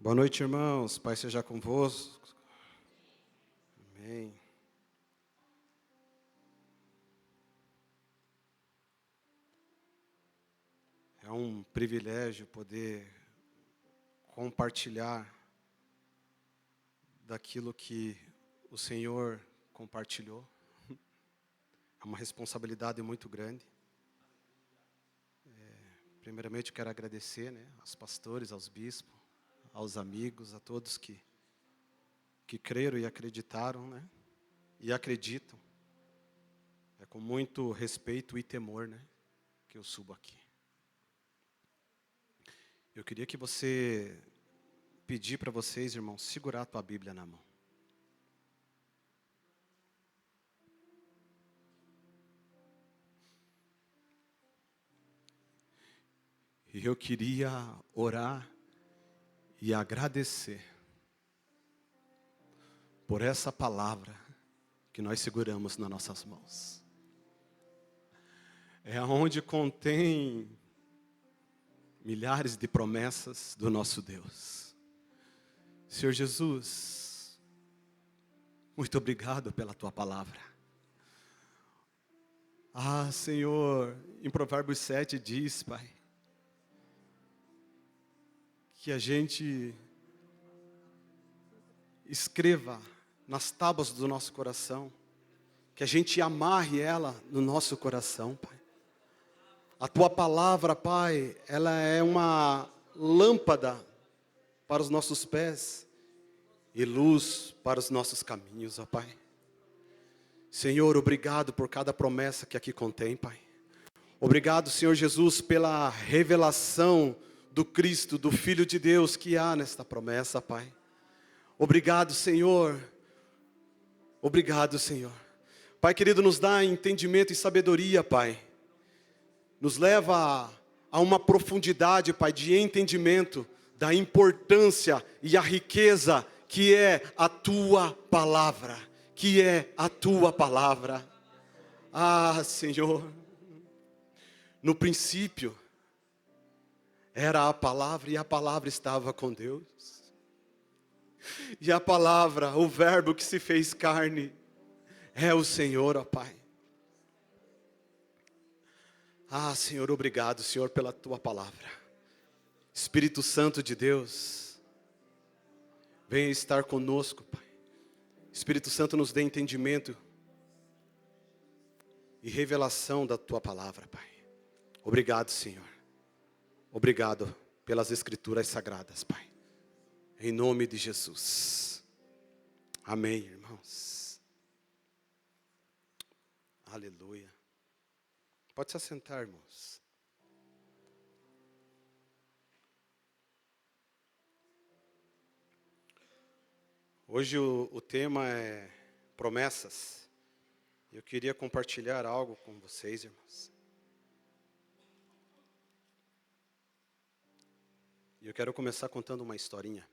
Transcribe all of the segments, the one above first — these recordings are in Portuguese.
Boa noite, irmãos. Pai seja convosco. Amém. É um privilégio poder compartilhar daquilo que o Senhor compartilhou. É uma responsabilidade muito grande. Primeiramente, eu quero agradecer, aos pastores, aos bispos, aos amigos, a todos que creram e acreditaram, e acreditam. É com muito respeito e temor, que eu subo aqui. Eu queria que você pedir para vocês, irmãos, segurar a tua Bíblia na mão. E eu queria orar e agradecer por essa palavra que nós seguramos nas nossas mãos. É onde contém milhares de promessas do nosso Deus. Senhor Jesus, muito obrigado pela tua palavra. Senhor, em Provérbios 7 diz, Pai, que a gente escreva nas tábuas do nosso coração, que a gente amarre ela no nosso coração, Pai. A tua palavra, Pai, ela é uma lâmpada para os nossos pés e luz para os nossos caminhos, ó Pai. Senhor, obrigado por cada promessa que aqui contém, Pai. Obrigado, Senhor Jesus, pela revelação do Cristo, do Filho de Deus que há nesta promessa, Pai. Obrigado, Senhor. Obrigado, Senhor. Pai querido, nos dá entendimento e sabedoria, Pai. Nos leva a uma profundidade, Pai, de entendimento da importância e a riqueza que é a tua palavra. Que é a tua palavra. Senhor. No princípio era a palavra e a palavra estava com Deus. E a palavra, o verbo que se fez carne, é o Senhor, ó Pai. Senhor, obrigado, Senhor, pela tua palavra. Espírito Santo de Deus, venha estar conosco, Pai. Espírito Santo, nos dê entendimento e revelação da tua palavra, Pai. Obrigado, Senhor. Obrigado pelas Escrituras Sagradas, Pai. Em nome de Jesus. Amém, irmãos. Aleluia. Pode se assentar, irmãos. Hoje o tema é promessas. Eu queria compartilhar algo com vocês, irmãos. E eu quero começar contando uma historinha.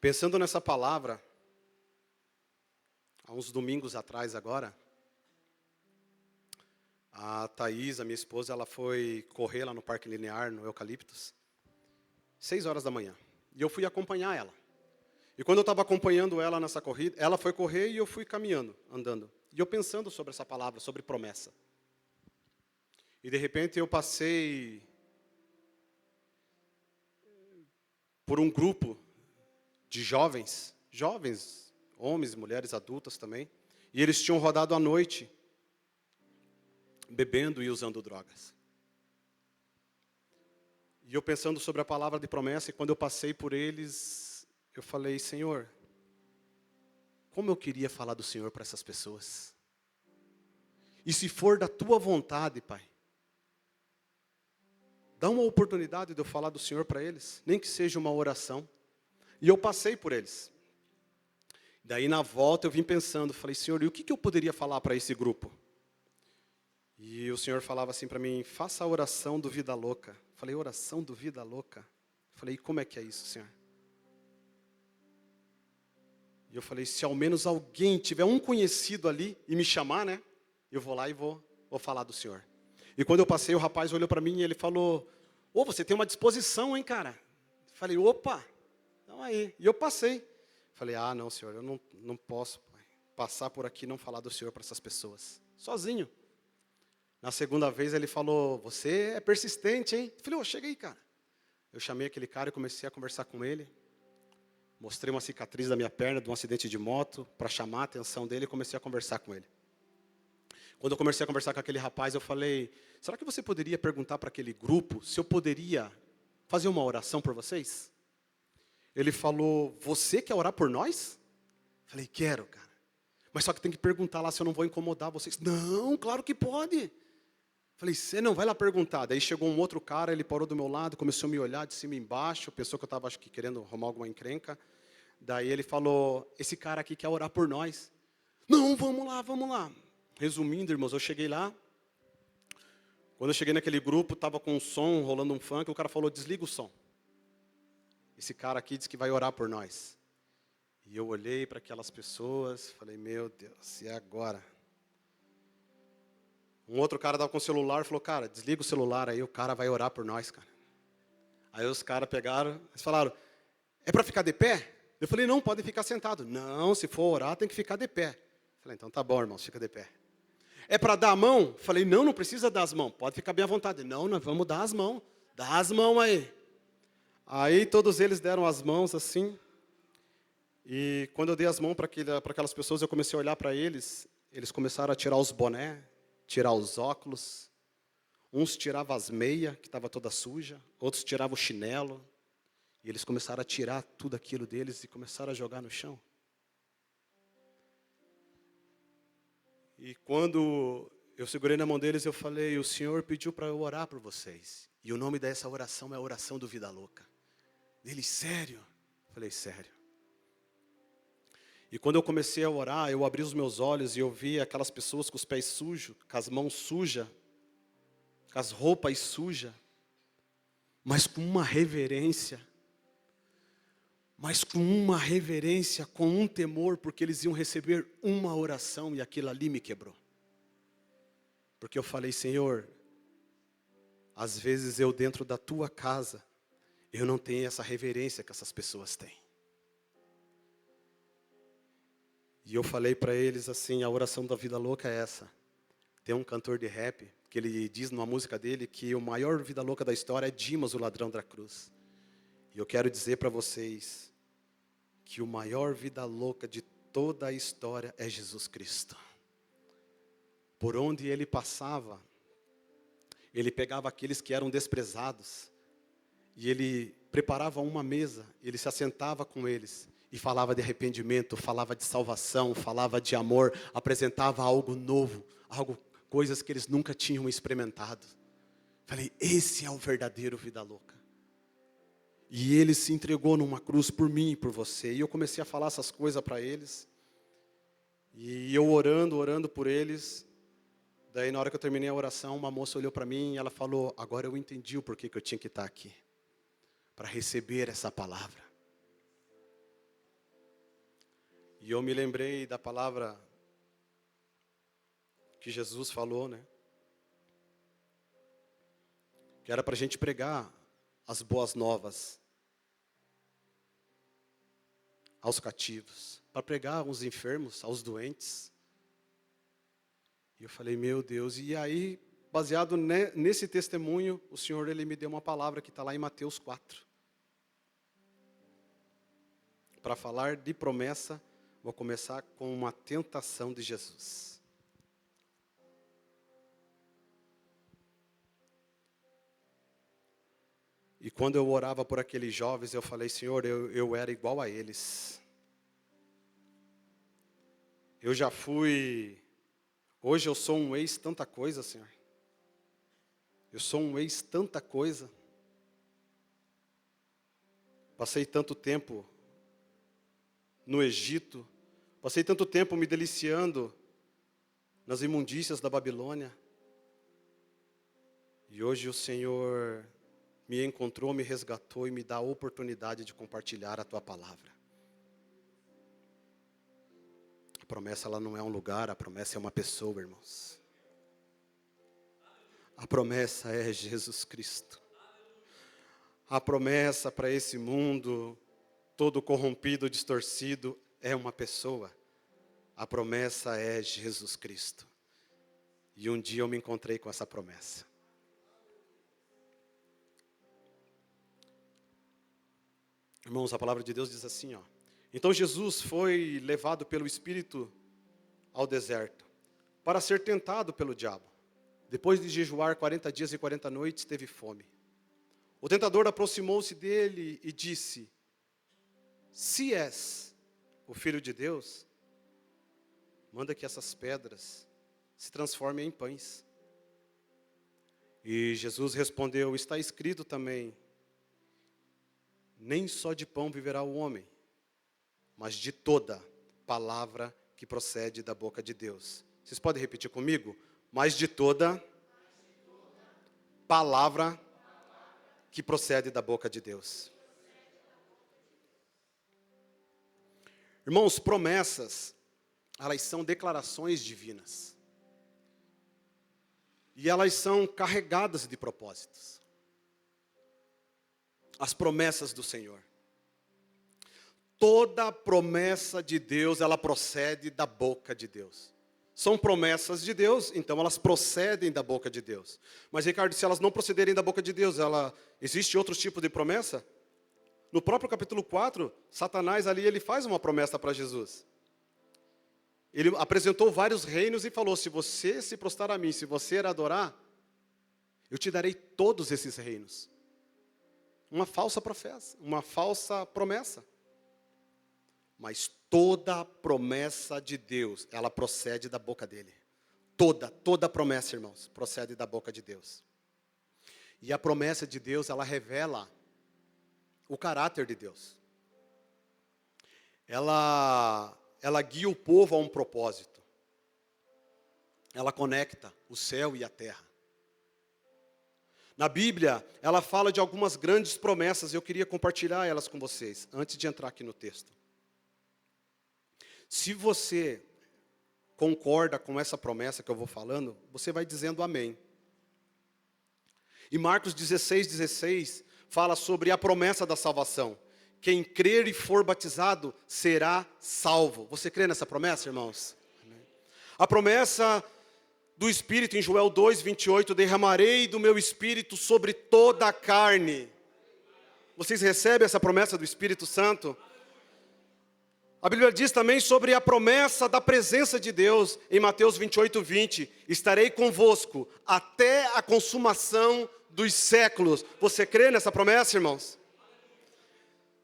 Pensando nessa palavra, há uns domingos atrás agora, a Thaís, a minha esposa, ela foi correr lá no Parque Linear, no Eucaliptus, 6 horas da manhã. E eu fui acompanhar ela. E quando eu estava acompanhando ela nessa corrida, ela foi correr e eu fui caminhando, andando. E eu pensando sobre essa palavra, sobre promessa. E de repente eu passei por um grupo de jovens, homens e mulheres adultas também, e eles tinham rodado à noite, bebendo e usando drogas. E eu pensando sobre a palavra de promessa, e quando eu passei por eles, eu falei, Senhor, como eu queria falar do Senhor para essas pessoas. E se for da tua vontade, Pai, dá uma oportunidade de eu falar do Senhor para eles, nem que seja uma oração. E eu passei por eles. Daí na volta eu vim pensando, falei, Senhor, e o que eu poderia falar para esse grupo? E o Senhor falava assim para mim, faça a oração do Vida Louca. Falei, oração do Vida Louca? Falei, como é que é isso, Senhor? E eu falei, se ao menos alguém tiver um conhecido ali e me chamar, eu vou lá e vou falar do Senhor. E quando eu passei, o rapaz olhou para mim e ele falou, você tem uma disposição, hein, cara? Falei, opa, então aí. E eu passei. Falei, não, Senhor, eu não posso, pai, passar por aqui e não falar do Senhor para essas pessoas. Sozinho. Na segunda vez ele falou, você é persistente, hein? Eu falei, chega aí, cara. Eu chamei aquele cara e comecei a conversar com ele. Mostrei uma cicatriz da minha perna de um acidente de moto para chamar a atenção dele e comecei a conversar com ele. Quando eu comecei a conversar com aquele rapaz, eu falei, será que você poderia perguntar para aquele grupo se eu poderia fazer uma oração por vocês? Ele falou, você quer orar por nós? Falei, quero, cara. Mas só que tem que perguntar lá se eu não vou incomodar vocês. Não, claro que pode. Falei, você não, vai lá perguntar. Daí chegou um outro cara, ele parou do meu lado, começou a me olhar de cima e embaixo, pensou que eu estava, acho que, querendo arrumar alguma encrenca. Daí ele falou, esse cara aqui quer orar por nós. Não, vamos lá, vamos lá. Resumindo, irmãos, eu cheguei lá. Quando eu cheguei naquele grupo, estava com um som, rolando um funk, o cara falou, desliga o som. Esse cara aqui disse que vai orar por nós. E eu olhei para aquelas pessoas, falei, meu Deus, e agora? Um outro cara estava com o celular, falou, cara, desliga o celular aí, o cara vai orar por nós, cara. Aí os caras pegaram, eles falaram, é para ficar de pé? Eu falei, não, pode ficar sentado. Não, se for orar, tem que ficar de pé. Falei, então tá bom, irmãos, fica de pé. É para dar a mão? Falei, não, não precisa dar as mãos, pode ficar bem à vontade. Não, nós vamos dar as mãos, dá as mãos aí. Aí todos eles deram as mãos assim. E quando eu dei as mãos para aquelas pessoas, eu comecei a olhar para eles. Eles começaram a tirar os bonés, tirar os óculos. Uns tiravam as meias, que estava toda suja. Outros tiravam o chinelo. E eles começaram a tirar tudo aquilo deles e começaram a jogar no chão. E quando eu segurei na mão deles, eu falei, o Senhor pediu para eu orar por vocês. E o nome dessa oração é a oração do Vida Louca. Eles, sério? Eu falei, sério. E quando eu comecei a orar, eu abri os meus olhos e eu vi aquelas pessoas com os pés sujos, com as mãos sujas, com as roupas sujas, mas com uma reverência, com um temor, porque eles iam receber uma oração e aquilo ali me quebrou. Porque eu falei, Senhor, às vezes eu dentro da tua casa, eu não tenho essa reverência que essas pessoas têm. E eu falei para eles assim, a oração da Vida Louca é essa. Tem um cantor de rap, que ele diz numa música dele, que o maior vida louca da história é Dimas, o ladrão da cruz. E eu quero dizer para vocês, que o maior vida louca de toda a história é Jesus Cristo. Por onde ele passava, ele pegava aqueles que eram desprezados, e ele preparava uma mesa, ele se assentava com eles, e falava de arrependimento, falava de salvação, falava de amor, apresentava algo novo, coisas que eles nunca tinham experimentado. Falei, esse é o verdadeiro vida louca. E ele se entregou numa cruz por mim e por você. E eu comecei a falar essas coisas para eles. E eu orando por eles. Daí na hora que eu terminei a oração, uma moça olhou para mim e ela falou, agora eu entendi o porquê que eu tinha que estar aqui. Para receber essa palavra. E eu me lembrei da palavra que Jesus falou, né? Que era para a gente pregar as boas novas aos cativos, para pregar aos enfermos, aos doentes. E eu falei, meu Deus, e aí, baseado nesse testemunho, o Senhor ele me deu uma palavra que está lá em Mateus 4. Para falar de promessa, vou começar com uma tentação de Jesus. E quando eu orava por aqueles jovens, eu falei, Senhor, eu era igual a eles. Eu já fui, hoje eu sou um ex tanta coisa, Senhor. Eu sou um ex tanta coisa. Passei tanto tempo no Egito, passei tanto tempo me deliciando nas imundícias da Babilônia. E hoje o Senhor me encontrou, me resgatou e me dá a oportunidade de compartilhar a tua palavra. A promessa ela não é um lugar, a promessa é uma pessoa, irmãos. A promessa é Jesus Cristo. A promessa para esse mundo todo corrompido, distorcido, é uma pessoa. A promessa é Jesus Cristo. E um dia eu me encontrei com essa promessa. Irmãos, a palavra de Deus diz assim, ó. Então Jesus foi levado pelo Espírito ao deserto, para ser tentado pelo diabo. Depois de jejuar 40 dias e 40 noites, teve fome. O tentador aproximou-se dele e disse: se és o Filho de Deus, manda que essas pedras se transformem em pães. E Jesus respondeu: está escrito também, nem só de pão viverá o homem, mas de toda palavra que procede da boca de Deus. Vocês podem repetir comigo? Mas de toda palavra que procede da boca de Deus. Irmãos, promessas, elas são declarações divinas. E elas são carregadas de propósitos. As promessas do Senhor. Toda promessa de Deus, ela procede da boca de Deus. São promessas de Deus, então elas procedem da boca de Deus. Mas, Ricardo, se elas não procederem da boca de Deus, existe outro tipo de promessa? No próprio capítulo 4, Satanás ali, ele faz uma promessa para Jesus. Ele apresentou vários reinos e falou: se você se prostrar a mim, se você adorar, eu te darei todos esses reinos. Uma falsa professa, uma falsa promessa. Mas toda promessa de Deus, ela procede da boca dele. Toda promessa, irmãos, procede da boca de Deus. E a promessa de Deus, ela revela o caráter de Deus. Ela guia o povo a um propósito. Ela conecta o céu e a terra. Na Bíblia, ela fala de algumas grandes promessas. Eu queria compartilhar elas com vocês, antes de entrar aqui no texto. Se você concorda com essa promessa que eu vou falando, você vai dizendo amém. E Marcos 16 fala sobre a promessa da salvação. Quem crer e for batizado será salvo. Você crê nessa promessa, irmãos? Amém. A promessa do Espírito em Joel 2:28, derramarei do meu Espírito sobre toda a carne. Vocês recebem essa promessa do Espírito Santo? A Bíblia diz também sobre a promessa da presença de Deus, em Mateus 28:20. Estarei convosco até a consumação dos séculos. Você crê nessa promessa, irmãos?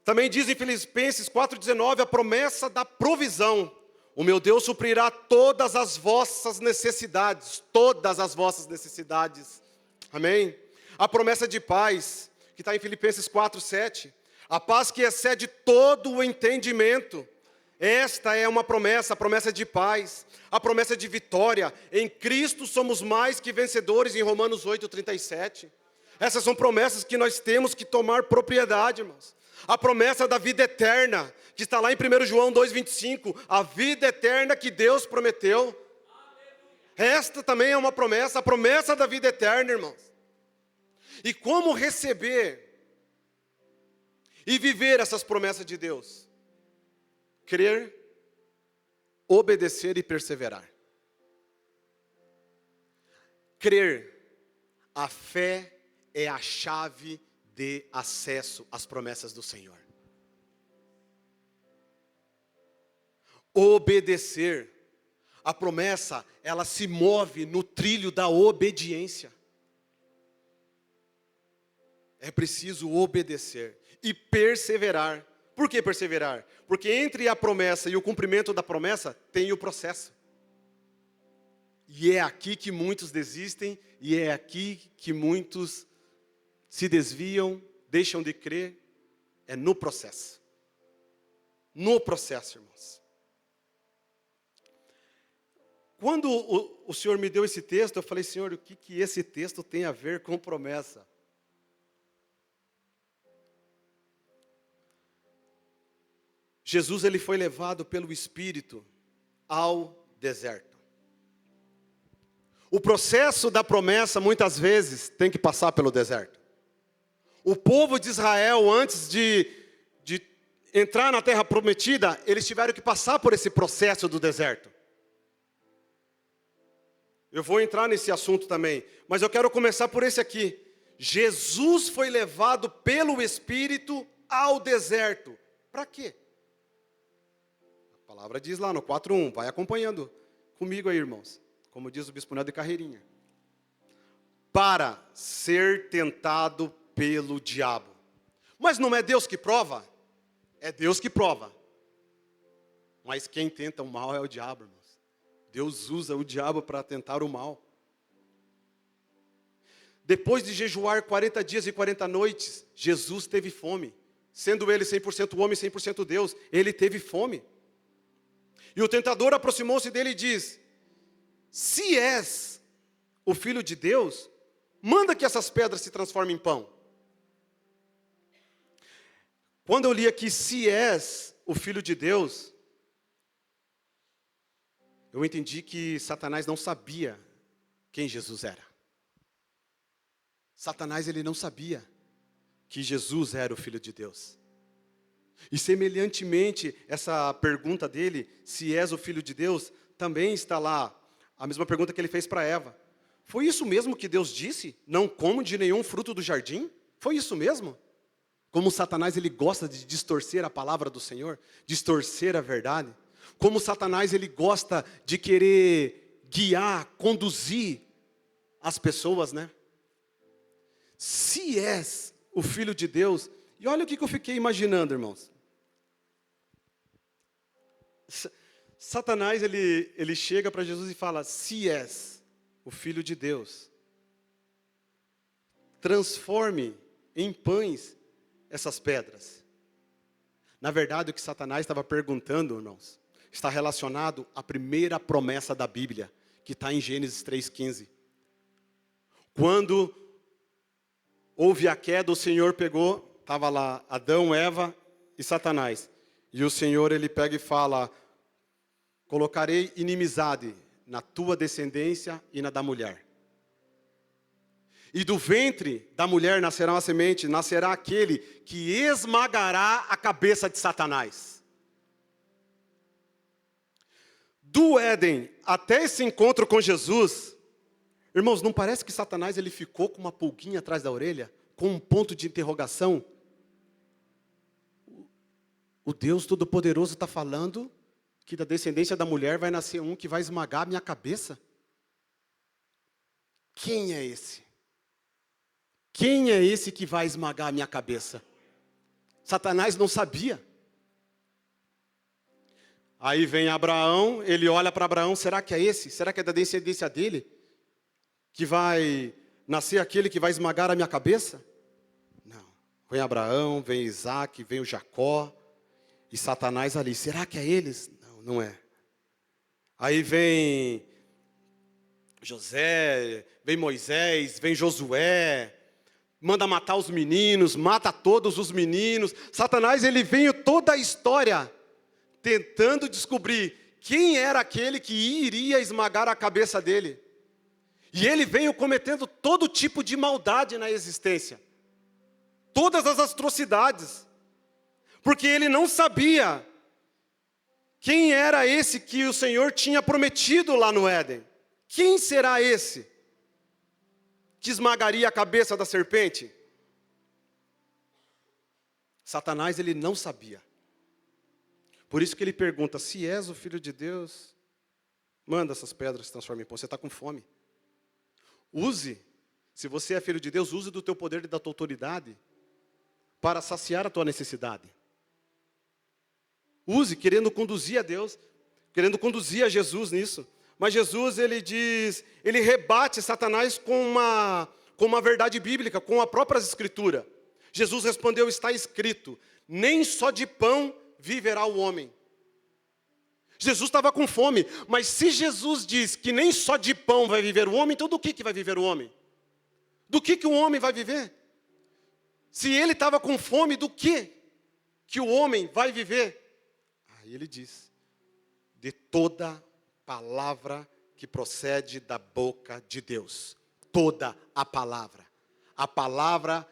Também diz em Filipenses 4:19 a promessa da provisão. O meu Deus suprirá todas as vossas necessidades. Todas as vossas necessidades. Amém? A promessa de paz, que está em Filipenses 4:7. A paz que excede todo o entendimento. Esta é uma promessa, a promessa de paz, a promessa de vitória. Em Cristo somos mais que vencedores, em Romanos 8:37. Essas são promessas que nós temos que tomar propriedade, irmãos. A promessa da vida eterna, que está lá em 1 João 2:25, a vida eterna que Deus prometeu. Esta também é uma promessa, a promessa da vida eterna, irmãos. E como receber e viver essas promessas de Deus? Crer, obedecer e perseverar. Crer, a fé é a chave de acesso às promessas do Senhor. Obedecer, a promessa, ela se move no trilho da obediência. É preciso obedecer e perseverar. Por que perseverar? Porque entre a promessa e o cumprimento da promessa, tem o processo. E é aqui que muitos desistem, e é aqui que muitos se desviam, deixam de crer. É no processo. No processo, irmãos. Quando o Senhor me deu esse texto, eu falei: Senhor, o que esse texto tem a ver com promessa? Jesus, ele foi levado pelo Espírito ao deserto. O processo da promessa, muitas vezes, tem que passar pelo deserto. O povo de Israel, antes de entrar na terra prometida, eles tiveram que passar por esse processo do deserto. Eu vou entrar nesse assunto também, mas eu quero começar por esse aqui. Jesus foi levado pelo Espírito ao deserto. Para quê? A palavra diz lá no 4:1, vai acompanhando comigo aí, irmãos. Como diz o Bispo Nel de Carreirinha. Para ser tentado pelo diabo. Mas não é Deus que prova? É Deus que prova. Mas quem tenta o mal é o diabo, irmãos. Deus usa o diabo para tentar o mal. Depois de jejuar 40 dias e 40 noites, Jesus teve fome. Sendo ele 100% homem e 100% Deus, ele teve fome. E o tentador aproximou-se dele e diz: se és o Filho de Deus, manda que essas pedras se transformem em pão. Quando eu li aqui, se és o Filho de Deus, eu entendi que Satanás não sabia quem Jesus era. Satanás, ele não sabia que Jesus era o Filho de Deus. E semelhantemente, essa pergunta dele, se és o Filho de Deus, também está lá, a mesma pergunta que ele fez para Eva. Foi isso mesmo que Deus disse? Não como de nenhum fruto do jardim? Foi isso mesmo? Como Satanás, ele gosta de distorcer a palavra do Senhor, distorcer a verdade. Como Satanás, ele gosta de querer guiar, conduzir as pessoas, né? Se és o Filho de Deus, e olha o que eu fiquei imaginando, irmãos. Satanás, ele chega para Jesus e fala, se és o Filho de Deus, transforme em pães essas pedras. Na verdade, o que Satanás estava perguntando, irmãos, está relacionado à primeira promessa da Bíblia, que está em Gênesis 3,15. Quando houve a queda, o Senhor pegou, estava lá Adão, Eva e Satanás. E o Senhor, ele pega e fala, colocarei inimizade na tua descendência e na da mulher. E do ventre da mulher nascerá uma semente, nascerá aquele que esmagará a cabeça de Satanás. Do Éden até esse encontro com Jesus, irmãos, não parece que Satanás ele ficou com uma pulguinha atrás da orelha? Com um ponto de interrogação? O Deus Todo-Poderoso está falando que da descendência da mulher vai nascer um que vai esmagar a minha cabeça? Quem é esse? Quem é esse que vai esmagar a minha cabeça? Satanás não sabia. Aí vem Abraão, ele olha para Abraão, será que é esse? Será que é da descendência dele? Que vai nascer aquele que vai esmagar a minha cabeça? Não. Vem Abraão, vem Isaac, vem o Jacó. E Satanás ali, será que é eles? Não, não é. Aí vem José, vem Moisés, vem Josué, manda matar os meninos, mata todos os meninos. Satanás, ele veio toda a história tentando descobrir quem era aquele que iria esmagar a cabeça dele. E ele veio cometendo todo tipo de maldade na existência. Todas as atrocidades. Porque ele não sabia quem era esse que o Senhor tinha prometido lá no Éden. Quem será esse que esmagaria a cabeça da serpente? Satanás, ele não sabia. Por isso que ele pergunta, se és o Filho de Deus, manda essas pedras se transformem em pão. Você está com fome. Use, se você é filho de Deus, use do teu poder e da tua autoridade para saciar a tua necessidade. Use, querendo conduzir a Deus, querendo conduzir a Jesus nisso. Mas Jesus, ele diz, ele rebate Satanás com uma verdade bíblica, com a própria Escritura. Jesus respondeu, está escrito, nem só de pão viverá o homem. Jesus estava com fome, mas se Jesus diz que nem só de pão vai viver o homem, então do que vai viver o homem? Do que o homem vai viver? Se ele estava com fome, do que o homem vai viver? Aí ele diz, de toda palavra que procede da boca de Deus. Toda a palavra. A palavra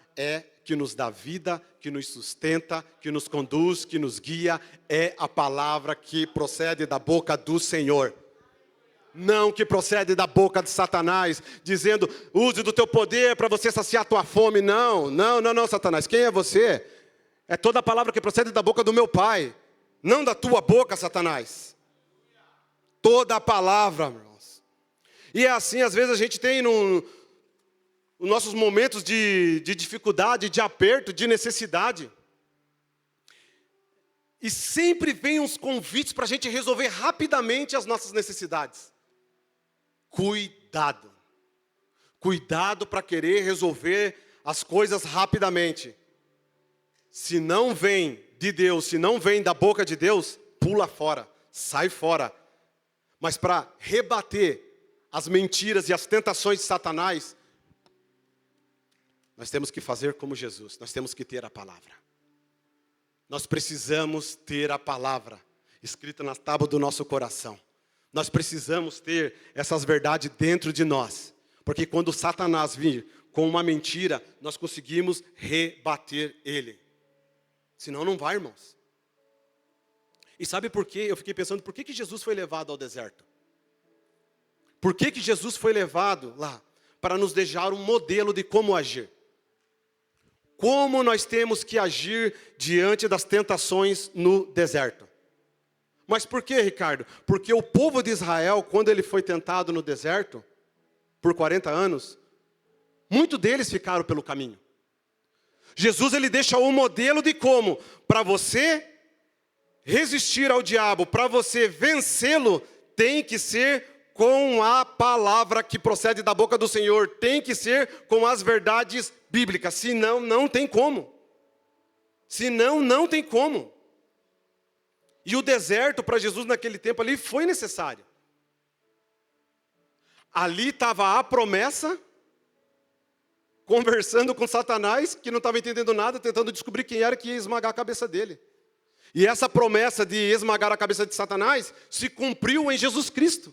que nos dá vida, que nos sustenta, que nos conduz, que nos guia, é a palavra que procede da boca do Senhor. Não que procede da boca de Satanás, dizendo, use do teu poder para você saciar a tua fome. Não, Satanás. Quem é você? É toda a palavra que procede da boca do meu Pai. Não da tua boca, Satanás. Toda a palavra, irmãos. E é assim, às vezes a gente tem nos nossos momentos de dificuldade, de aperto, de necessidade. E sempre vem uns convites para a gente resolver rapidamente as nossas necessidades. Cuidado. Cuidado para querer resolver as coisas rapidamente. Se não vem de Deus, se não vem da boca de Deus, pula fora, sai fora. Mas para rebater as mentiras e as tentações de Satanás, nós temos que fazer como Jesus, nós temos que ter a palavra. Nós precisamos ter a palavra escrita na tábua do nosso coração. Nós precisamos ter essas verdades dentro de nós. Porque quando Satanás vir com uma mentira, nós conseguimos rebater ele. Senão não vai, irmãos. E sabe por quê? Eu fiquei pensando, por que Jesus foi levado ao deserto? Por que Jesus foi levado lá? Para nos deixar um modelo de como agir. Como nós temos que agir diante das tentações no deserto. Mas por que, Ricardo? Porque o povo de Israel, quando ele foi tentado no deserto, por 40 anos, muitos deles ficaram pelo caminho. Jesus, ele deixa um modelo de como, para você resistir ao diabo, para você vencê-lo, tem que ser com a palavra que procede da boca do Senhor, tem que ser com as verdades bíblicas, senão não tem como. Senão não tem como. E o deserto para Jesus naquele tempo ali foi necessário. Ali estava a promessa, conversando com Satanás, que não estava entendendo nada, tentando descobrir quem era que ia esmagar a cabeça dele. E essa promessa de esmagar a cabeça de Satanás se cumpriu em Jesus Cristo.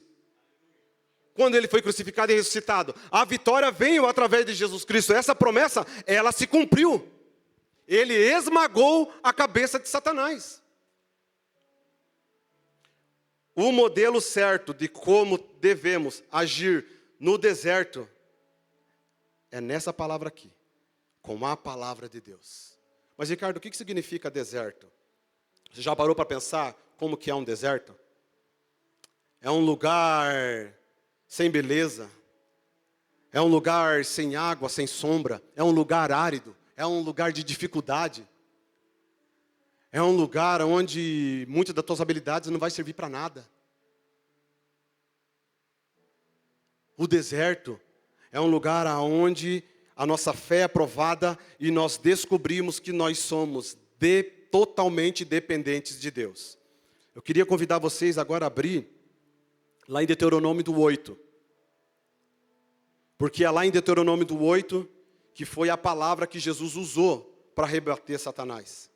Quando ele foi crucificado e ressuscitado. A vitória veio através de Jesus Cristo. Essa promessa, ela se cumpriu. Ele esmagou a cabeça de Satanás. O modelo certo de como devemos agir no deserto é nessa palavra aqui, com a palavra de Deus. Mas, Ricardo, o que significa deserto? Você já parou para pensar como que é um deserto? É um lugar sem beleza, é um lugar sem água, sem sombra, é um lugar árido, é um lugar de dificuldade. É um lugar onde muitas das tuas habilidades não vai servir para nada. O deserto é um lugar onde a nossa fé é provada e nós descobrimos que nós somos totalmente dependentes de Deus. Eu queria convidar vocês agora a abrir lá em Deuteronômio do 8. Porque é lá em Deuteronômio do 8 que foi a palavra que Jesus usou para rebater Satanás.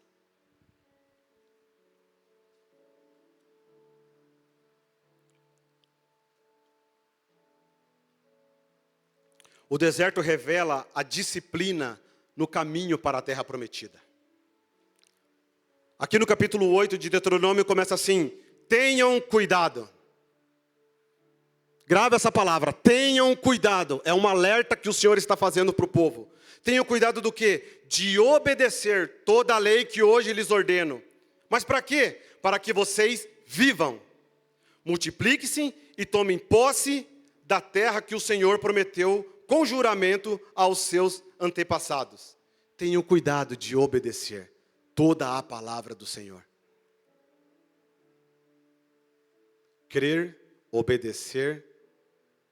O deserto revela a disciplina no caminho para a terra prometida. Aqui no capítulo 8 de Deuteronômio começa assim: tenham cuidado. Grave essa palavra, tenham cuidado. É um alerta que o Senhor está fazendo para o povo. Tenham cuidado do quê? De obedecer toda a lei que hoje lhes ordeno. Mas para quê? Para que vocês vivam. Multipliquem-se e tomem posse da terra que o Senhor prometeu com juramento aos seus antepassados. Tenham cuidado de obedecer toda a palavra do Senhor. Crer, obedecer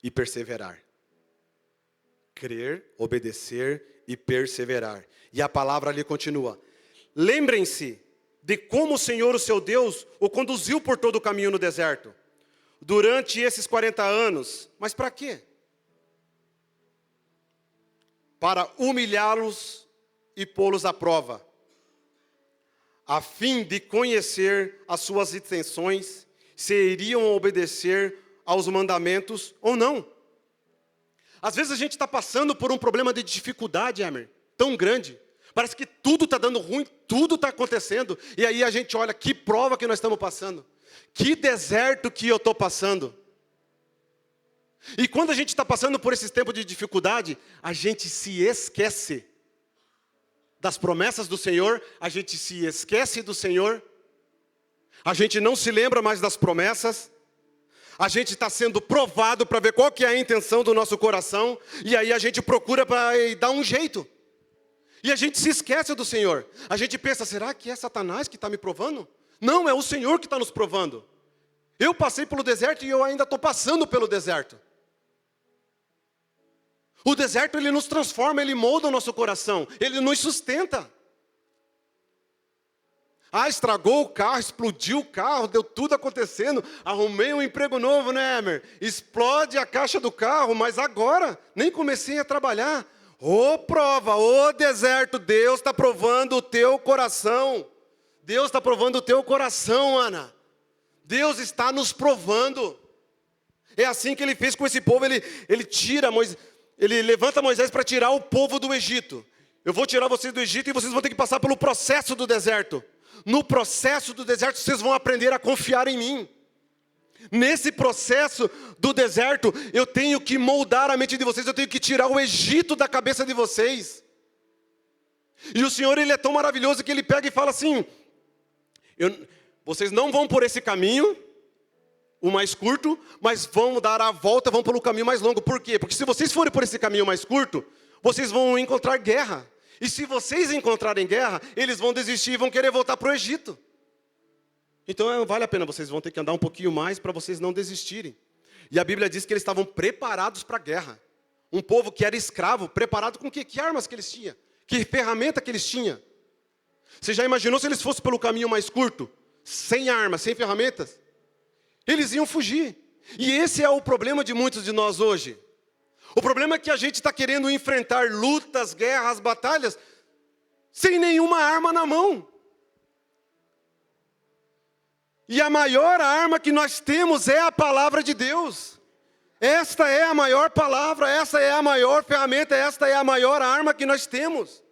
e perseverar. Crer, obedecer e perseverar. E a palavra ali continua. Lembrem-se de como o Senhor, o seu Deus, o conduziu por todo o caminho no deserto. Durante esses 40 anos. Mas para quê? Para humilhá-los e pô-los à prova, a fim de conhecer as suas intenções, se iriam obedecer aos mandamentos ou não. Às vezes a gente está passando por um problema de dificuldade, Emer, tão grande. Parece que tudo está dando ruim, tudo está acontecendo. E aí a gente olha, que prova que nós estamos passando. Que deserto que eu estou passando. E quando a gente está passando por esses tempos de dificuldade, a gente se esquece das promessas do Senhor, a gente se esquece do Senhor, a gente não se lembra mais das promessas, a gente está sendo provado para ver qual que é a intenção do nosso coração, e aí a gente procura para dar um jeito. E a gente se esquece do Senhor. A gente pensa, será que é Satanás que está me provando? Não, é o Senhor que está nos provando. Eu passei pelo deserto e eu ainda estou passando pelo deserto. O deserto, ele nos transforma, ele molda o nosso coração, ele nos sustenta. Ah, estragou o carro, explodiu o carro, deu tudo acontecendo. Arrumei um emprego novo, né, Emer? Explode a caixa do carro, mas agora nem comecei a trabalhar. Ô prova, ô deserto, Deus está provando o teu coração. Deus está provando o teu coração, Ana. Deus está nos provando. É assim que ele fez com esse povo, ele levanta Moisés para tirar o povo do Egito. Eu vou tirar vocês do Egito e vocês vão ter que passar pelo processo do deserto. No processo do deserto, vocês vão aprender a confiar em mim. Nesse processo do deserto, eu tenho que moldar a mente de vocês, eu tenho que tirar o Egito da cabeça de vocês. E o Senhor, ele é tão maravilhoso que ele pega e fala assim, vocês não vão por esse caminho, o mais curto, mas vão dar a volta, vão pelo caminho mais longo. Por quê? Porque se vocês forem por esse caminho mais curto, vocês vão encontrar guerra. E se vocês encontrarem guerra, eles vão desistir e vão querer voltar para o Egito. Então vale a pena, vocês vão ter que andar um pouquinho mais para vocês não desistirem. E a Bíblia diz que eles estavam preparados para a guerra. Um povo que era escravo, preparado com que armas que eles tinham? Que ferramenta que eles tinham? Você já imaginou se eles fossem pelo caminho mais curto? Sem armas, sem ferramentas? Eles iam fugir. E esse é o problema de muitos de nós hoje. O problema é que a gente está querendo enfrentar lutas, guerras, batalhas, sem nenhuma arma na mão. E a maior arma que nós temos é a palavra de Deus. Esta é a maior palavra, esta é a maior ferramenta, esta é a maior arma que nós temos.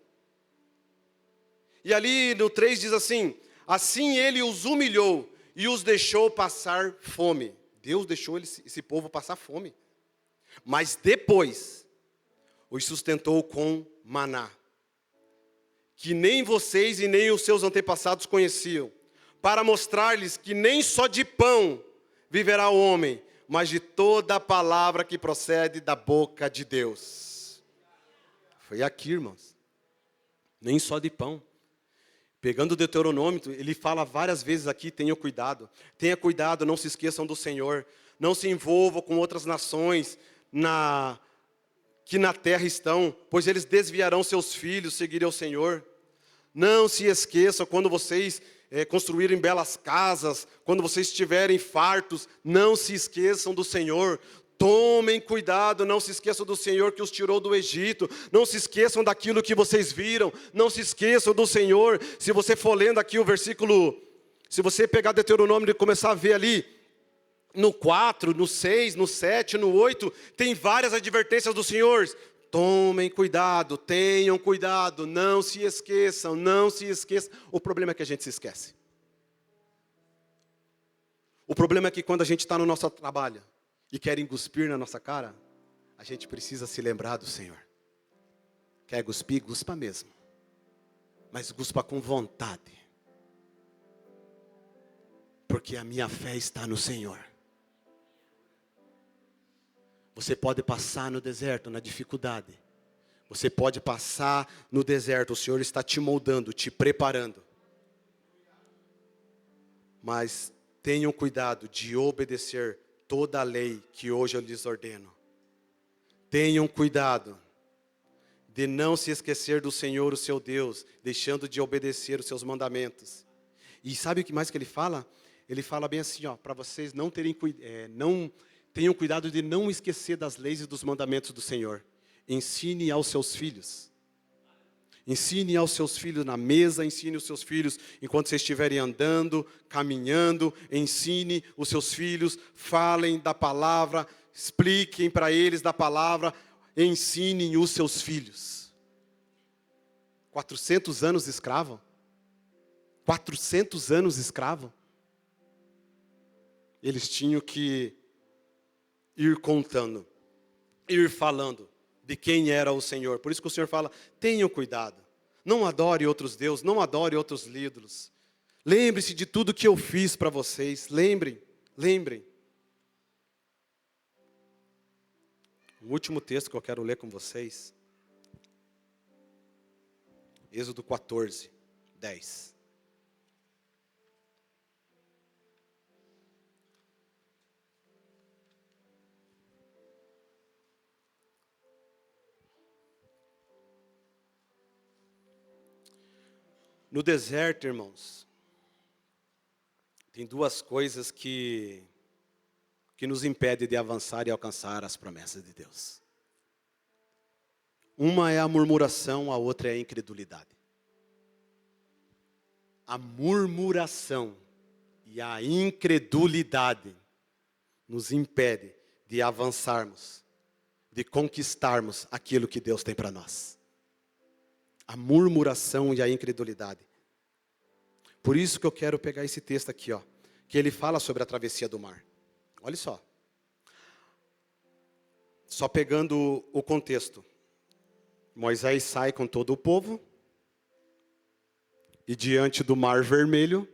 E ali no 3 diz assim, assim ele os humilhou e os deixou passar fome. Deus deixou esse povo passar fome. Mas depois, os sustentou com maná, que nem vocês e nem os seus antepassados conheciam, para mostrar-lhes que nem só de pão viverá o homem, mas de toda a palavra que procede da boca de Deus. Foi aqui, irmãos. Nem só de pão. Pegando o Deuteronômio, ele fala várias vezes aqui, tenha cuidado, não se esqueçam do Senhor, não se envolvam com outras nações que na terra estão, pois eles desviarão seus filhos, seguirem ao Senhor. Não se esqueçam, quando vocês construírem belas casas, quando vocês estiverem fartos, não se esqueçam do Senhor. Tomem cuidado, não se esqueçam do Senhor que os tirou do Egito, não se esqueçam daquilo que vocês viram, não se esqueçam do Senhor. Se você for lendo aqui o versículo, se você pegar Deuteronômio e começar a ver ali, no 4, no 6, no 7, no 8, tem várias advertências do Senhor. Tomem cuidado, tenham cuidado, não se esqueçam, não se esqueçam. O problema é que a gente se esquece. O problema é que quando a gente está no nosso trabalho e querem cuspir na nossa cara, a gente precisa se lembrar do Senhor. Quer cuspir? Cuspa mesmo. Mas cuspa com vontade. Porque a minha fé está no Senhor. Você pode passar no deserto, na dificuldade. Você pode passar no deserto. O Senhor está te moldando, te preparando. Mas tenham cuidado de obedecer toda a lei que hoje eu lhes ordeno. Tenham cuidado de não se esquecer do Senhor, o seu Deus, deixando de obedecer os seus mandamentos. E sabe o que mais que ele fala? Ele fala bem assim, para vocês não terem tenham cuidado de não esquecer das leis e dos mandamentos do Senhor. Ensine aos seus filhos. Ensine aos seus filhos na mesa, ensine os seus filhos enquanto vocês estiverem andando, caminhando. Ensine os seus filhos, falem da palavra, expliquem para eles da palavra. Ensinem os seus filhos. 400 anos escravo. 400 anos escravo. Eles tinham que ir contando, ir falando de quem era o Senhor. Por isso que o Senhor fala, tenham cuidado. Não adore outros deuses, não adore outros ídolos. Lembre-se de tudo que eu fiz para vocês. Lembrem. O último texto que eu quero ler com vocês. Êxodo 14, 10. No deserto, irmãos, tem duas coisas que nos impedem de avançar e alcançar as promessas de Deus. Uma é a murmuração, a outra é a incredulidade. A murmuração e a incredulidade nos impede de avançarmos, de conquistarmos aquilo que Deus tem para nós. A murmuração e a incredulidade. Por isso que eu quero pegar esse texto aqui, ó, que ele fala sobre a travessia do mar. Olha só. Só pegando o contexto. Moisés sai com todo o povo. E diante do mar vermelho,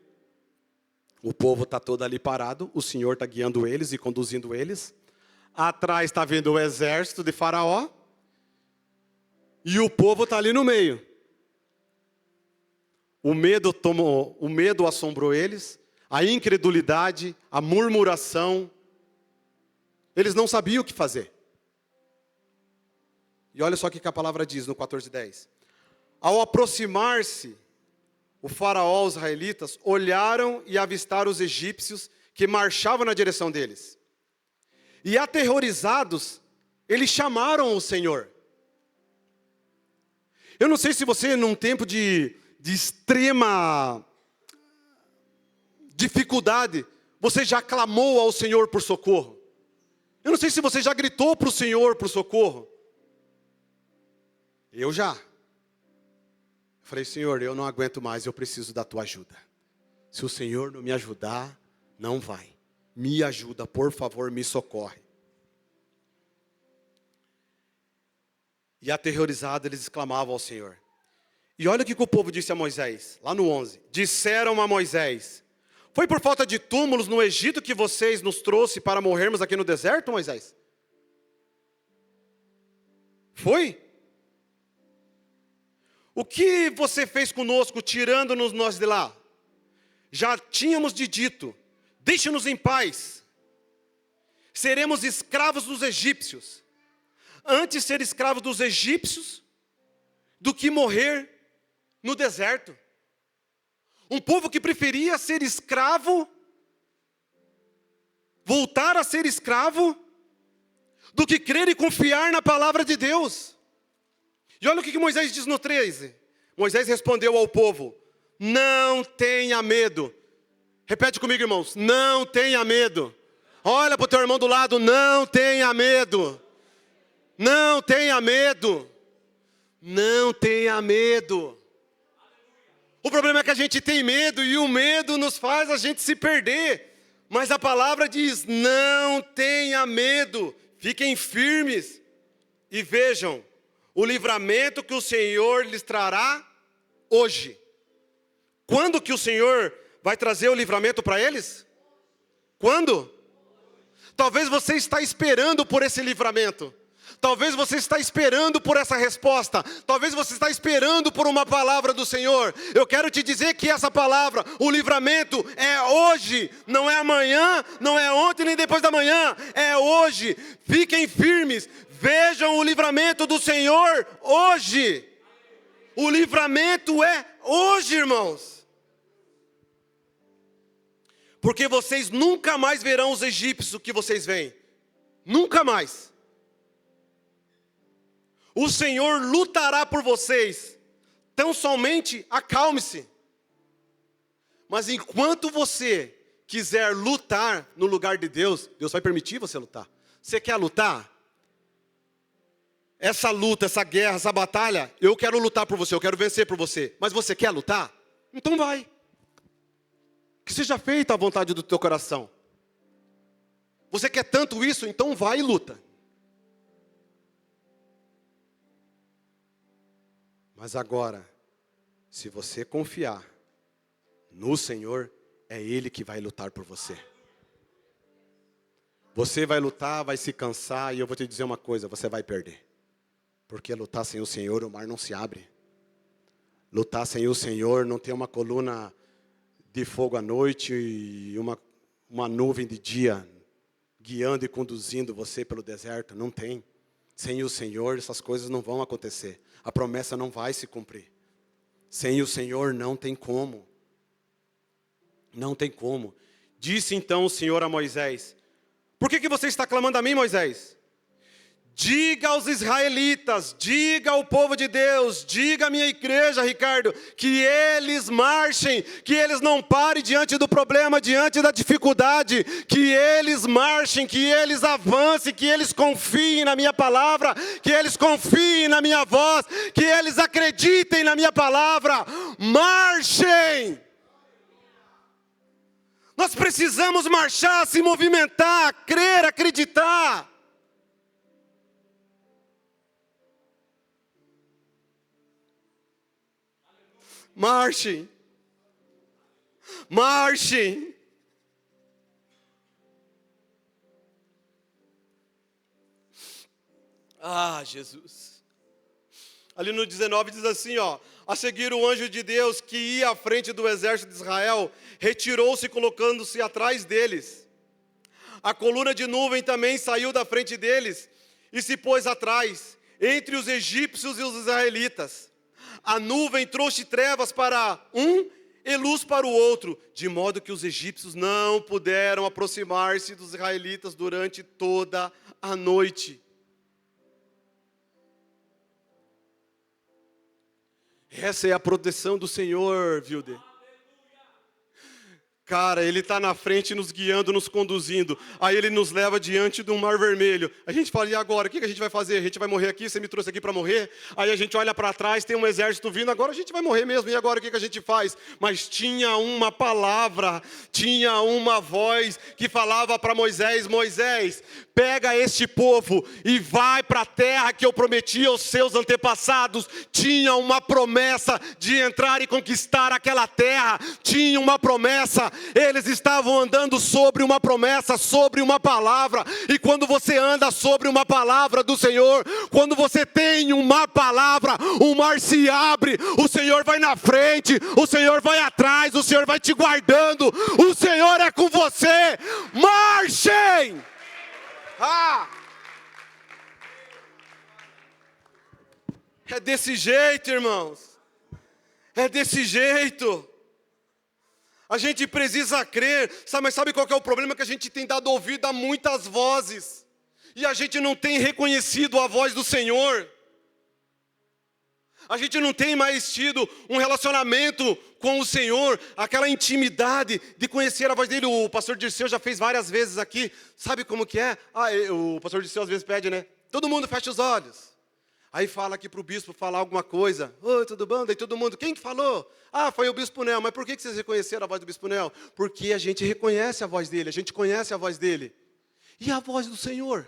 o povo está todo ali parado. O Senhor está guiando eles e conduzindo eles. Atrás está vendo o exército de Faraó. E o povo está ali no meio. O medo assombrou eles. A incredulidade, a murmuração. Eles não sabiam o que fazer. E olha só o que a palavra diz no 14:10. Ao aproximar-se, o faraó, os israelitas, olharam e avistaram os egípcios que marchavam na direção deles. E aterrorizados, eles chamaram o Senhor. Eu não sei se você, num tempo de extrema dificuldade, você já clamou ao Senhor por socorro. Eu não sei se você já gritou para o Senhor por socorro. Eu já. Falei, Senhor, eu não aguento mais, eu preciso da tua ajuda. Se o Senhor não me ajudar, não vai. Me ajuda, por favor, me socorre. E aterrorizado, eles exclamavam ao Senhor. E olha o que o povo disse a Moisés, lá no 11. Disseram a Moisés, foi por falta de túmulos no Egito que vocês nos trouxe para morrermos aqui no deserto, Moisés? Foi? O que você fez conosco, tirando-nos nós de lá? Já tínhamos dito, deixe-nos em paz. Seremos escravos dos egípcios. Antes ser escravo dos egípcios, do que morrer no deserto. Um povo que preferia ser escravo, voltar a ser escravo, do que crer e confiar na palavra de Deus. E olha o que Moisés diz no 13. Moisés respondeu ao povo, não tenha medo. Repete comigo, irmãos, não tenha medo. Olha para o teu irmão do lado, não tenha medo. Não tenha medo. Não tenha medo. O problema é que a gente tem medo e o medo nos faz a gente se perder. Mas a palavra diz, não tenha medo. Fiquem firmes e vejam o livramento que o Senhor lhes trará hoje. Quando que o Senhor vai trazer o livramento para eles? Quando? Talvez você está esperando por esse livramento. Talvez você está esperando por essa resposta. Talvez você está esperando por uma palavra do Senhor. Eu quero te dizer que essa palavra, o livramento é hoje. Não é amanhã, não é ontem nem depois da manhã. É hoje. Fiquem firmes. Vejam o livramento do Senhor hoje. O livramento é hoje, irmãos. Porque vocês nunca mais verão os egípcios que vocês veem. Nunca mais. O Senhor lutará por vocês. Tão somente acalme-se. Mas enquanto você quiser lutar no lugar de Deus, Deus vai permitir você lutar. Você quer lutar? essa luta, essa guerra, essa batalha, eu quero lutar por você, eu quero vencer por você. Mas você quer lutar? Então vai. Que seja feita a vontade do teu coração. Você quer tanto isso? Então vai e luta. Mas agora, se você confiar no Senhor, é Ele que vai lutar por você. Você vai lutar, vai se cansar, e eu vou te dizer uma coisa, você vai perder. Porque lutar sem o Senhor, o mar não se abre. Lutar sem o Senhor, não tem uma coluna de fogo à noite e uma nuvem de dia guiando e conduzindo você pelo deserto. Não tem. Sem o Senhor, essas coisas não vão acontecer. A promessa não vai se cumprir. Sem o Senhor, não tem como. Não tem como. Disse então o Senhor a Moisés: por que você está clamando a mim, Moisés? Diga aos israelitas, diga ao povo de Deus, diga à minha igreja, Ricardo, que eles marchem, que eles não parem diante do problema, diante da dificuldade, que eles marchem, que eles avancem, que eles confiem na minha palavra, que eles confiem na minha voz, que eles acreditem na minha palavra. Marchem! Nós precisamos marchar, se movimentar, crer, acreditar. Marchem. Marchem. Ah, Jesus. Ali no 19 diz assim, ó: a seguir o anjo de Deus que ia à frente do exército de Israel, retirou-se colocando-se atrás deles. A coluna de nuvem também saiu da frente deles e se pôs atrás, entre os egípcios e os israelitas. A nuvem trouxe trevas para um e luz para o outro, de modo que os egípcios não puderam aproximar-se dos israelitas durante toda a noite. Essa é a proteção do Senhor, Wilder. Cara, Ele está na frente nos guiando, nos conduzindo. Aí Ele nos leva diante de um mar vermelho. A gente fala, e agora? O que a gente vai fazer? A gente vai morrer aqui? Você me trouxe aqui para morrer? Aí a gente olha para trás, tem um exército vindo. Agora a gente vai morrer mesmo. E agora o que a gente faz? Mas tinha uma palavra, tinha uma voz que falava para Moisés: Moisés, pega este povo e vai para a terra que eu prometi aos seus antepassados. Tinha uma promessa de entrar e conquistar aquela terra. Tinha uma promessa. Eles estavam andando sobre uma promessa, sobre uma palavra. E quando você anda sobre uma palavra do Senhor, quando você tem uma palavra, o mar se abre, o Senhor vai na frente, o Senhor vai atrás, o Senhor vai te guardando, o Senhor é com você. Marchem! É desse jeito, irmãos. É desse jeito. A gente precisa crer, sabe, mas sabe qual que é o problema? Que a gente tem dado ouvido a muitas vozes, e a gente não tem reconhecido a voz do Senhor. A gente não tem mais tido um relacionamento com o Senhor, aquela intimidade de conhecer a voz dele. O pastor Dirceu já fez várias vezes aqui, sabe como que é? O pastor Dirceu às vezes pede, né? Todo mundo fecha os olhos. Aí fala aqui para o bispo falar alguma coisa. Oi, tudo bom? Daí todo mundo, quem que falou? Foi o bispo Nel. Mas por que vocês reconheceram a voz do bispo Nel? Porque a gente reconhece a voz dele, a gente conhece a voz dele. E a voz do Senhor?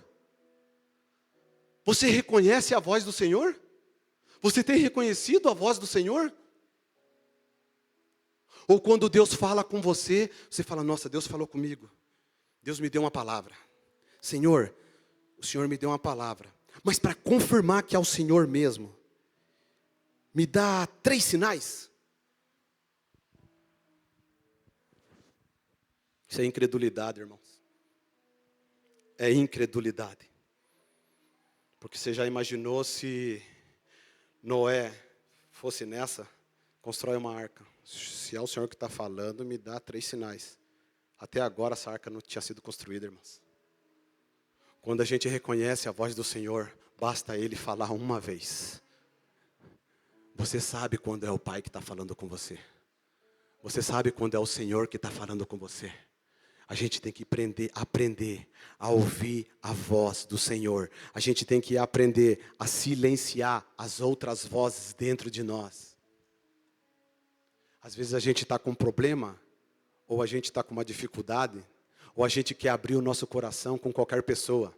Você reconhece a voz do Senhor? Você tem reconhecido a voz do Senhor? Ou quando Deus fala com você, você fala, nossa, Deus falou comigo. Deus me deu uma palavra. Senhor, o Senhor me deu uma palavra. Mas para confirmar que é o Senhor mesmo, me dá 3 sinais. Isso é incredulidade, irmãos. É incredulidade. Porque você já imaginou se Noé fosse nessa, constrói uma arca. Se é o Senhor que está falando, me dá 3 sinais. Até agora essa arca não tinha sido construída, irmãos. Quando a gente reconhece a voz do Senhor, basta Ele falar uma vez. Você sabe quando é o Pai que está falando com você. Você sabe quando é o Senhor que está falando com você. A gente tem que aprender a ouvir a voz do Senhor. A gente tem que aprender a silenciar as outras vozes dentro de nós. Às vezes a gente está com um problema, ou a gente está com uma dificuldade, ou a gente quer abrir o nosso coração com qualquer pessoa.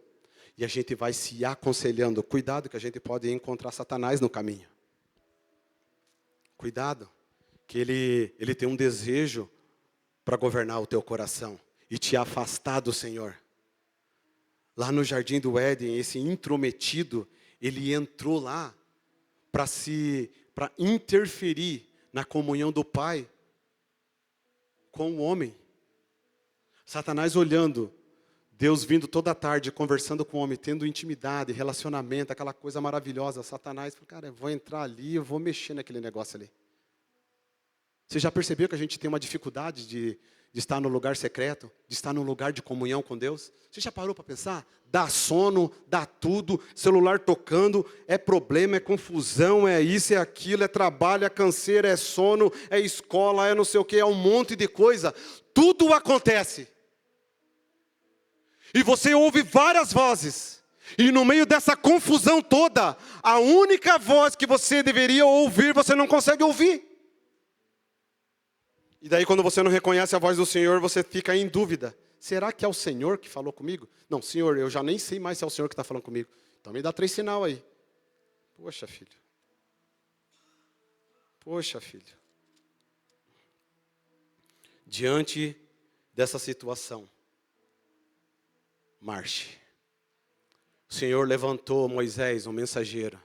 E a gente vai se aconselhando. Cuidado que a gente pode encontrar Satanás no caminho. Cuidado, que ele tem um desejo para governar o teu coração e te afastar do Senhor. Lá no Jardim do Éden, esse intrometido, ele entrou lá para interferir na comunhão do Pai com o homem. Satanás olhando, Deus vindo toda tarde, conversando com o homem, tendo intimidade, relacionamento, aquela coisa maravilhosa. Satanás falou, cara, eu vou entrar ali, eu vou mexer naquele negócio ali. Você já percebeu que a gente tem uma dificuldade de estar no lugar secreto, de estar no lugar de comunhão com Deus? Você já parou para pensar? Dá sono, dá tudo, celular tocando, é problema, é confusão, é isso, é aquilo, é trabalho, é canseira, é sono, é escola, é não sei o que, é um monte de coisa. Tudo acontece. E você ouve várias vozes. E no meio dessa confusão toda, a única voz que você deveria ouvir, você não consegue ouvir. E daí quando você não reconhece a voz do Senhor, você fica em dúvida. Será que é o Senhor que falou comigo? Não, Senhor, eu já nem sei mais se é o Senhor que está falando comigo. Então me dá 3 sinal aí. Poxa, filho. Poxa, filho. Diante dessa situação, marche. O Senhor levantou Moisés, um mensageiro,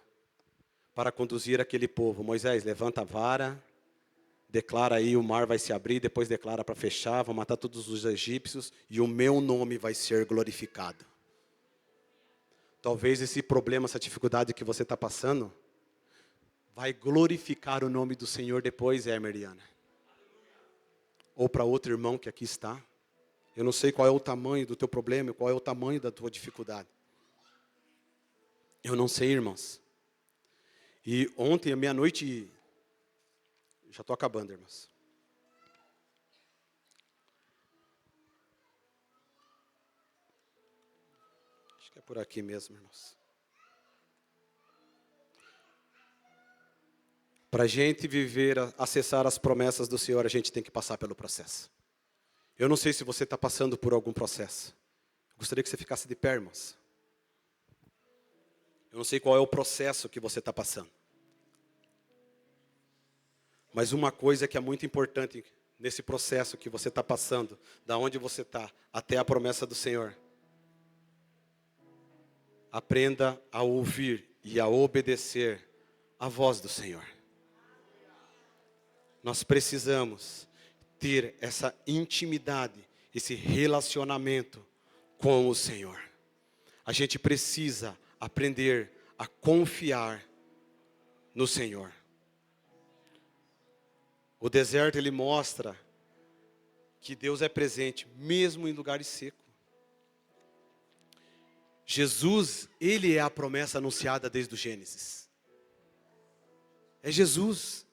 para conduzir aquele povo. Moisés, levanta a vara, declara aí, o mar vai se abrir, depois declara para fechar, vão matar todos os egípcios, e o meu nome vai ser glorificado. Talvez esse problema, essa dificuldade que você está passando, vai glorificar o nome do Senhor depois, Mariana. Ou para outro irmão que aqui está. Eu não sei qual é o tamanho do teu problema, qual é o tamanho da tua dificuldade. Eu não sei, irmãos. E ontem, à meia-noite, já estou acabando, irmãos. Acho que é por aqui mesmo, irmãos. Para a gente viver, acessar as promessas do Senhor, a gente tem que passar pelo processo. Eu não sei se você está passando por algum processo. Eu gostaria que você ficasse de pé, irmãos. Eu não sei qual é o processo que você está passando. Mas uma coisa que é muito importante nesse processo que você está passando, da onde você está até a promessa do Senhor. Aprenda a ouvir e a obedecer a voz do Senhor. Nós precisamos ter essa intimidade, esse relacionamento com o Senhor. A gente precisa aprender a confiar no Senhor. O deserto, ele mostra que Deus é presente, mesmo em lugares secos. Jesus, ele é a promessa anunciada desde o Gênesis. É Jesus.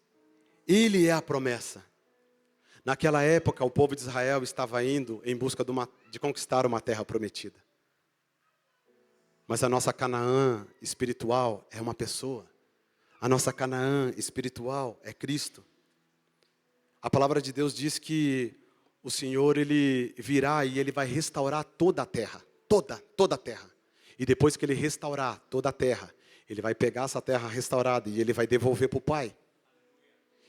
Ele é a promessa. Naquela época, o povo de Israel estava indo em busca de conquistar uma terra prometida. Mas a nossa Canaã espiritual é uma pessoa. A nossa Canaã espiritual é Cristo. A palavra de Deus diz que o Senhor, ele virá e ele vai restaurar toda a terra. Toda a terra. E depois que ele restaurar toda a terra, ele vai pegar essa terra restaurada e ele vai devolver para o Pai.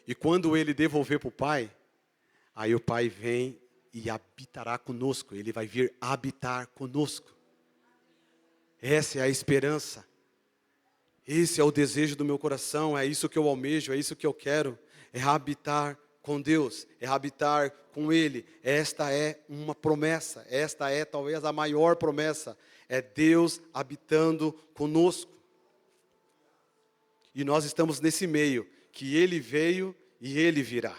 E quando ele devolver para o Pai, aí o Pai vem e habitará conosco. Ele vai vir habitar conosco. Essa é a esperança. Esse é o desejo do meu coração. É isso que eu almejo, é isso que eu quero. É habitar com Deus, é habitar com Ele. Esta é uma promessa. Esta é talvez a maior promessa. É Deus habitando conosco. E nós estamos nesse meio, que Ele veio e Ele virá.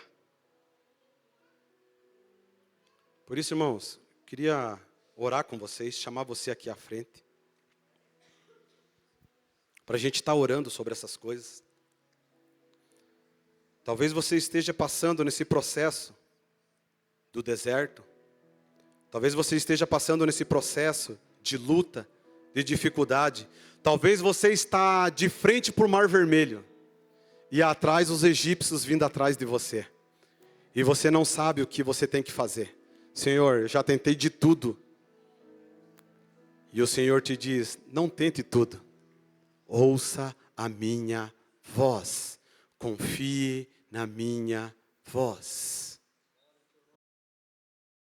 Por isso, irmãos, queria orar com vocês, chamar você aqui à frente. Para a gente estar orando sobre essas coisas. Talvez você esteja passando nesse processo do deserto. Talvez você esteja passando nesse processo de luta, de dificuldade. Talvez você está de frente para o Mar Vermelho e atrás os egípcios vindo atrás de você. E você não sabe o que você tem que fazer. Senhor, eu já tentei de tudo. E o Senhor te diz, não tente tudo. Ouça a minha voz. Confie na minha voz.